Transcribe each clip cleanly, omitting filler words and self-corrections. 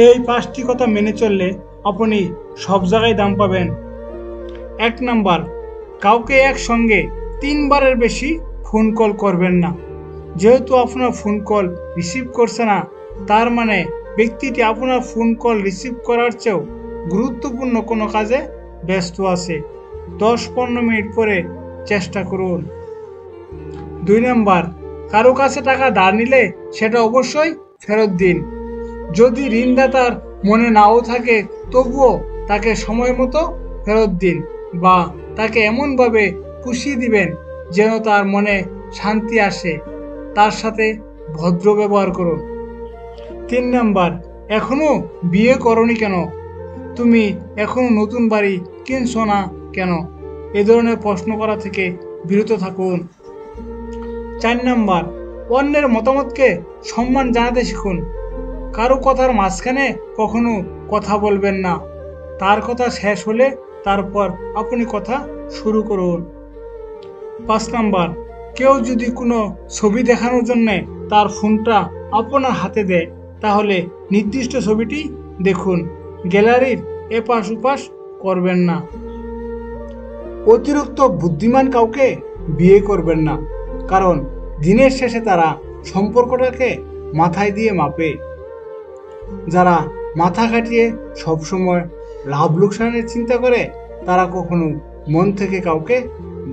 এই 5টি কথা মেনে চললে আপনি সব জায়গায় দাম পাবেন। 1 নাম্বার, কাউকে একসঙ্গে 3 বারের বেশি ফোন কল করবেন না। যেহেতু আপনার ফোন কল রিসিভ করছে না, তার মানে ব্যক্তিটি আপনার ফোন কল রিসিভ করার চেয়েও গুরুত্বপূর্ণ কোনো কাজে ব্যস্ত আছে। 10-15 মিনিট পরে চেষ্টা করুন। 2 নাম্বার, কারো কাছে টাকা ধার নিলে সেটা অবশ্যই ফেরত দিন। যদি ঋণদাতার মনে নাও থাকে তবুও তাকে সময় মতো ফেরত দিন, বা তাকে এমনভাবে পুষিয়ে দিবেন যেন তার মনে শান্তি আসে। তার সাথে ভদ্র ব্যবহার করুন। 3 নাম্বার, এখনো বিয়ে করনি কেন? তুমি এখনো নতুন বাড়ি কিনছো না কেন? এ ধরনের প্রশ্ন করা থেকে বিরত থাকুন। 4 নাম্বার, অন্যের মতামতকে সম্মান জানাতে শিখুন। কারো কথার মাঝখানে কখনো কথা বলবেন না। তার কথা শেষ হলে তারপর আপনি কথা শুরু করুন। 5 নাম্বার, কেউ যদি কোনো ছবি দেখানোর জন্য তার ফোনটা আপনার হাতে দেয়, তাহলে নির্দিষ্ট ছবিটি দেখুন, গ্যালারির এপাশ ওপাশ করবেন না। অতিরিক্ত বুদ্ধিমান কাউকে বিয়ে করবেন না, কারণ দিনের শেষে তারা সম্পর্কটাকে মাথায় দিয়ে মাপে। যারা মাথা খাটিয়ে সবসময় লাভ লোকসানের চিন্তা করে, তারা কখনো মন থেকে কাউকে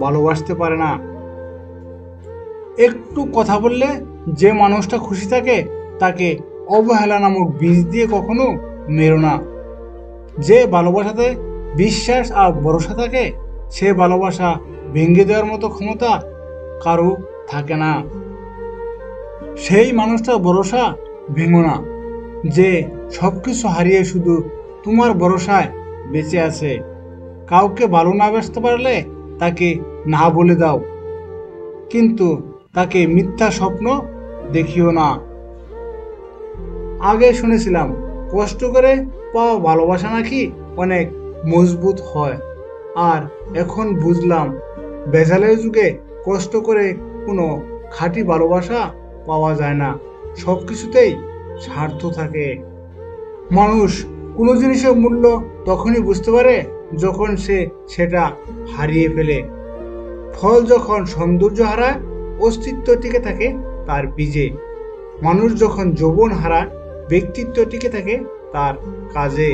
ভালোবাসতে পারে না। একটু কথা বললে যে মানুষটা খুশি থাকে, তাকে অবহেলা নামক বীজ দিয়ে কখনো মেরো না। যে ভালোবাসাতে বিশ্বাস আর ভরসা থাকে, সে ভালোবাসা ভেঙে দেওয়ার মতো ক্ষমতা কারো থাকে না। সেই মানুষটার ভরসা ভেঙো না, যে সবকিছু হারিয়ে শুধু তোমার ভরসায় বেঁচে আছে। কাউকে ভালো না বাসতে পারলে তাকে না বলে দাও, কিন্তু তাকে মিথ্যা স্বপ্ন দেখিও না। আগে শুনেছিলাম কষ্ট করে পাওয়া ভালোবাসা নাকি অনেক মজবুত হয়, আর এখন বুঝলাম ভেজালের যুগে কষ্ট করে কোনো খাঁটি ভালোবাসা পাওয়া যায় না। সব কিছুতেই স্বার্থ থাকে। মানুষ কোনো জিনিসের মূল্য তখনই বুঝতে পারে যখন সে সেটা হারিয়ে ফেলে। ফল যখন সৌন্দর্য হারায়, অস্তিত্ব টিকে থাকে তার বীজে। মানুষ যখন যৌবন হারায়, ব্যক্তিত্ব টিকে থাকে তার কাজে।